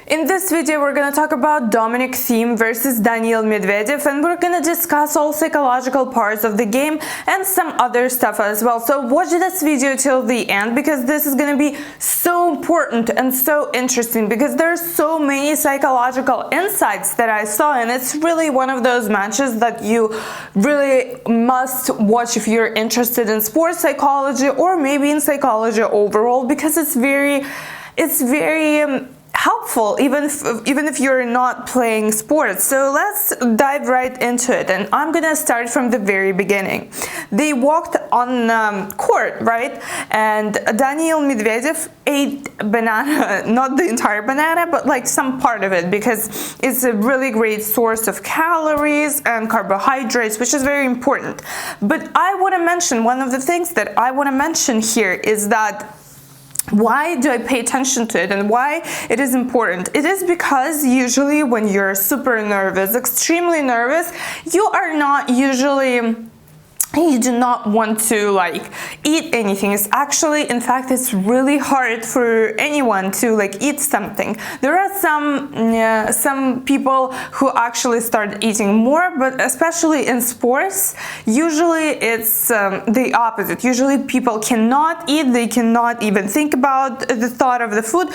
In this video, we're going to talk about Dominic Thiem versus Daniil Medvedev, and we're going to discuss all psychological parts of the game and some other stuff as well. So watch this video till the end, because this is going to be so important and so interesting, because there's so many psychological insights that I saw, and it's really one of those matches that you really must watch if you're interested in sports psychology or maybe in psychology overall, because it's very helpful even if you're not playing sports. So let's dive right into it, and I'm gonna start from the very beginning. They walked on court, right? And Daniil Medvedev ate banana, not the entire banana, but like some part of it, because it's a really great source of calories and carbohydrates, which is very important. But I want to mention, one of the things that I want to mention here is that why do I pay attention to it and why it is important? It is because usually when you're super nervous, extremely nervous, you are not usually, you do not want to like eat anything. It's actually, in fact, it's really hard for anyone to like eat something. There are some people who actually start eating more, but especially in sports, usually it's the opposite. Usually people cannot eat, they cannot even think about the thought of the food,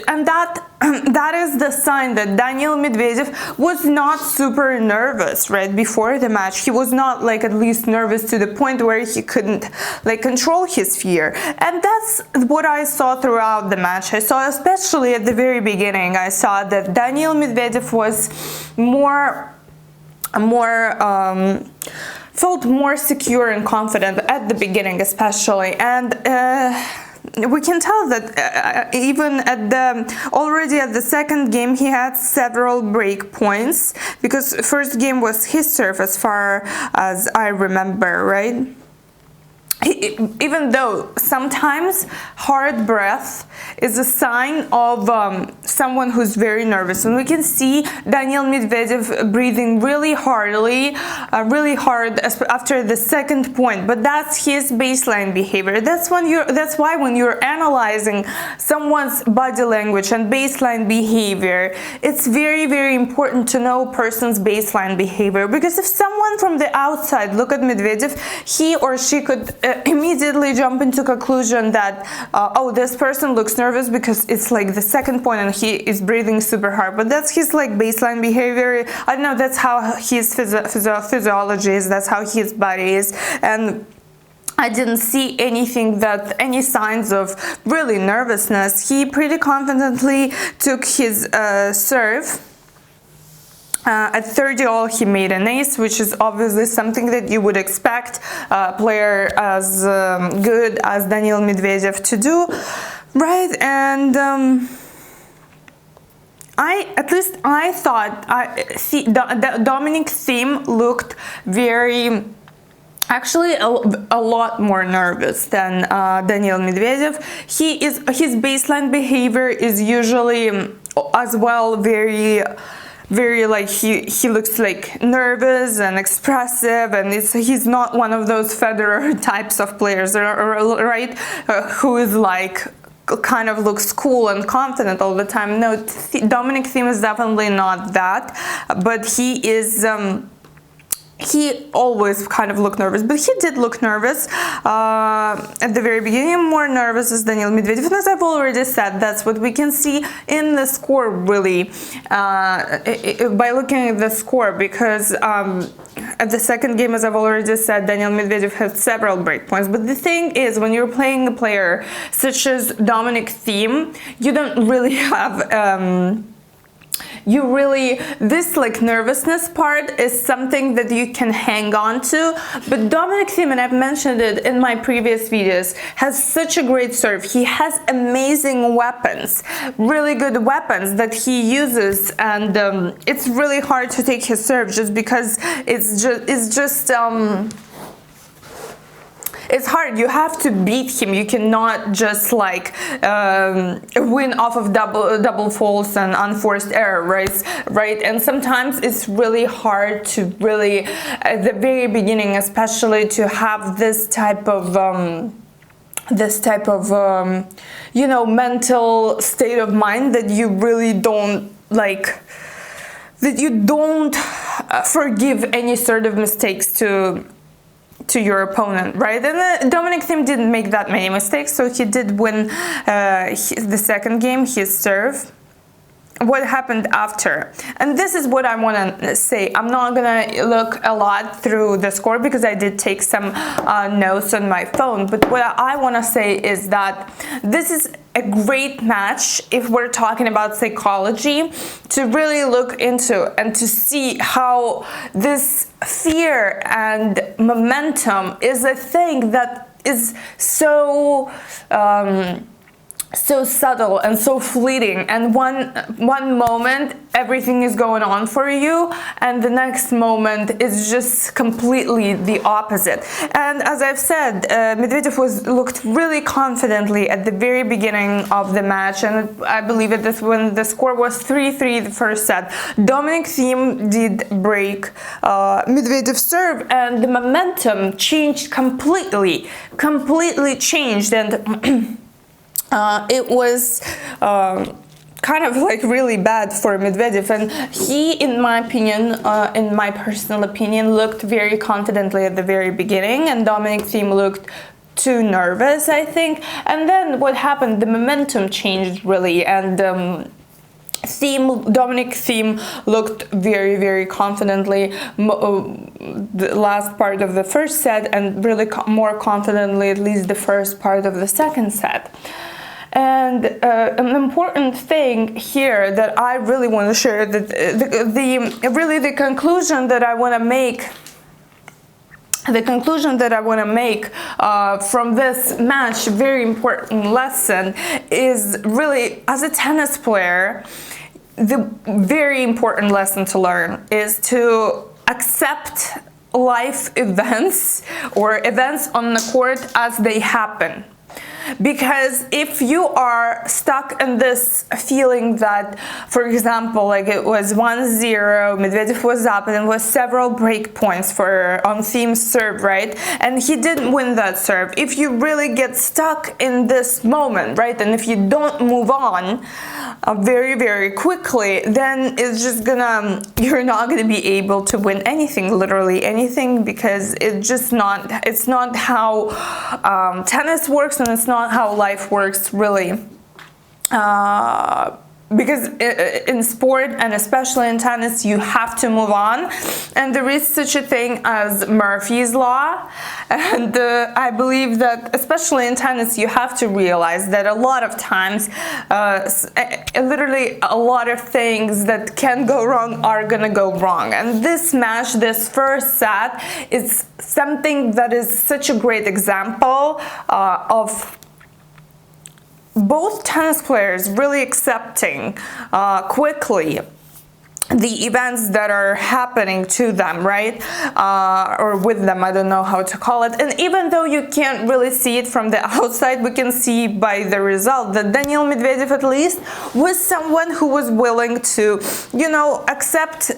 and that is the sign that Daniil Medvedev was not super nervous right before the match. He was not like at least nervous to the point where he couldn't like control his fear. And that's what I saw throughout the match. I saw, especially at the very beginning, I saw that Daniil Medvedev was felt more secure and confident at the beginning, especially. And we can tell that even already at the second game, he had several break points, because first game was his serve as far as I remember, right? Even though sometimes hard breath is a sign of someone who's very nervous, and we can see Daniil Medvedev breathing really hard after the second point. But that's his baseline behavior. That's why when you're analyzing someone's body language and baseline behavior, it's very, very important to know a person's baseline behavior. Because if someone from the outside look at Medvedev, he or she could immediately jump into conclusion that oh, this person looks nervous because it's like the second point and he is breathing super hard. But that's his like baseline behavior. I don't know, that's how his physiology is, that's how his body is. And I didn't see any signs of really nervousness. He pretty confidently took his serve. At 30-all, he made an ace, which is obviously something that you would expect a player as good as Daniil Medvedev to do, right? And I thought Dominic Thiem looked actually a lot more nervous than Daniil Medvedev. His baseline behavior is usually as well very like he looks like nervous and expressive, and he's not one of those Federer types of players, right? Who is like kind of looks cool and confident all the time. No, Dominic Thiem is definitely not that, but he is. He always kind of looked nervous, but he did look nervous at the very beginning, more nervous as Daniil Medvedev. And as I've already said, that's what we can see in the score, really, by looking at the score, because at the second game, as I've already said, Daniil Medvedev had several breakpoints. But the thing is, when you're playing a player such as Dominic Thiem, you don't really have this like nervousness part is something that you can hang on to. But Dominic Thiem, and I've mentioned it in my previous videos, has such a great serve. He has amazing weapons, really good weapons that he uses, and it's really hard to take his serve just because it's hard. You have to beat him. You cannot just like win off of double faults and unforced error, right? And sometimes it's really hard to really, at the very beginning especially, to have this type of this type of mental state of mind that you really don't that you don't forgive any sort of mistakes to your opponent, right? And Dominic Thiem didn't make that many mistakes, so he did win the second game, his serve. What happened after? And this is what I want to say. I'm not gonna look a lot through the score because I did take some notes on my phone, but what I want to say is that this is a great match if we're talking about psychology, to really look into and to see how this fear and momentum is a thing that is so subtle and so fleeting, and one moment everything is going on for you, and the next moment is just completely the opposite. And as I've said, Medvedev looked really confidently at the very beginning of the match, and I believe it is when the score was 3-3 the first set. Dominic Thiem did break Medvedev's serve, and the momentum changed completely changed, and it was kind of really bad for Medvedev, and he, in my opinion, in my personal opinion, looked very confidently at the very beginning, and Dominic Thiem looked too nervous, I think. And then what happened? The momentum changed really, and Dominic Thiem looked very confidently the last part of the first set, and really more confidently at least the first part of the second set. And an important thing here that I really want to share, that the conclusion that I want to make. The conclusion that I want to make from this match, very important lesson, is really, as a tennis player, the very important lesson to learn is to accept life events or events on the court as they happen. Because if you are stuck in this feeling that, for example, it was 1-0, Medvedev was up, and it was several break points on Thiem's serve, right? And he didn't win that serve. If you really get stuck in this moment, right, and if you don't move on very quickly, then it's just you're not gonna be able to win anything, literally anything, because it's not how tennis works, and it's not how life works, really. Because in sport, and especially in tennis, you have to move on, and there is such a thing as Murphy's Law, and I believe that especially in tennis you have to realize that a lot of times literally a lot of things that can go wrong are gonna go wrong, and this match, this first set, is something that is such a great example of both tennis players really accepting quickly the events that are happening to them, right? Or with them, I don't know how to call it. And even though you can't really see it from the outside, we can see by the result that Daniil Medvedev at least was someone who was willing to, accept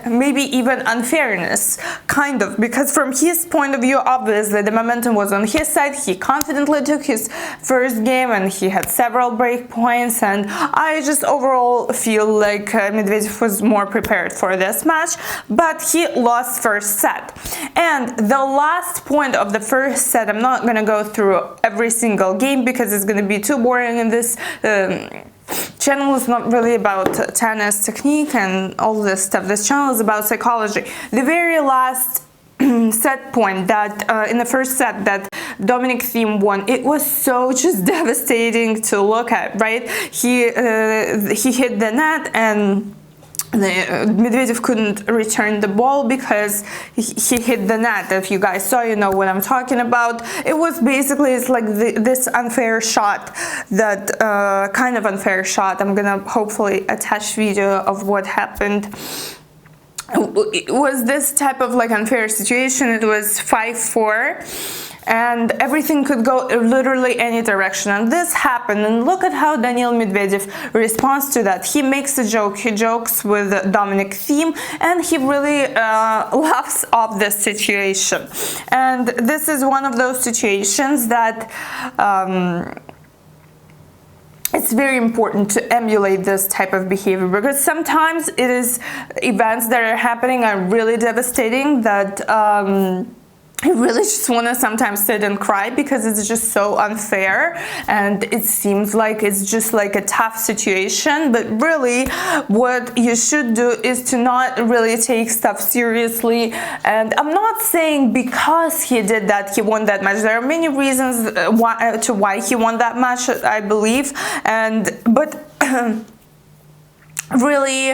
maybe even unfairness, kind of, because from his point of view, obviously the momentum was on his side. He confidently took his first game, and he had several break points, and I just overall feel like Medvedev was more prepared for this match, but he lost first set. And the last point of the first set, I'm not gonna go through every single game because it's gonna be too boring in this channel is not really about tennis technique and all this stuff. This channel is about psychology. The very last set point that in the first set that Dominic Thiem won, it was so just devastating to look at, right? He hit the net, and Medvedev couldn't return the ball because he hit the net. If you guys saw, you know what I'm talking about. It was basically, it's like this unfair shot, that kind of unfair shot. I'm gonna hopefully attach video of what happened. It was this type of unfair situation. It was 5-4. and everything could go literally any direction. And this happened, and look at how Daniil Medvedev responds to that. He makes a joke, he jokes with Dominic Thiem, and he really laughs off this situation. And this is one of those situations that it's very important to emulate this type of behavior, because sometimes it is events that are happening are really devastating that I really just want to sometimes sit and cry, because it's just so unfair, and it seems like it's just like a tough situation. But really what you should do is to not really take stuff seriously. And I'm not saying because he did that he won that match. There are many reasons why he won that match, I believe, but really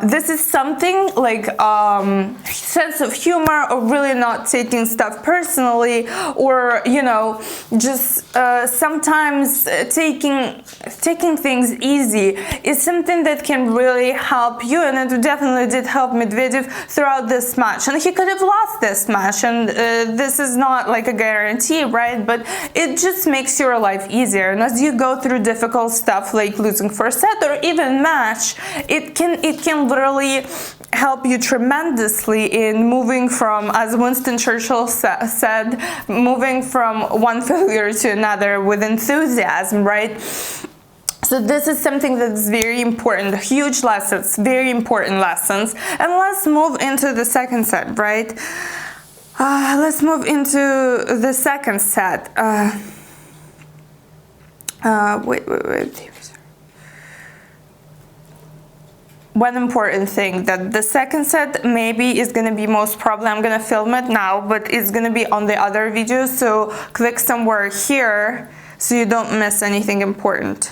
this is something like sense of humor, or really not taking stuff personally, or just sometimes taking things easy is something that can really help you. And it definitely did help Medvedev throughout this match, and he could have lost this match, and this is not like a guarantee, right? But it just makes your life easier. And as you go through difficult stuff like losing first set or even match, it can literally help you tremendously in moving from, as Winston Churchill said, moving from one failure to another with enthusiasm, right? So this is something that's very important, huge lessons, very important lessons. And let's move into the second set, right? Let's move into the second set. Wait. One important thing, that the second set maybe is going to be most probably, I'm going to film it now, but it's going to be on the other video, so click somewhere here so you don't miss anything important.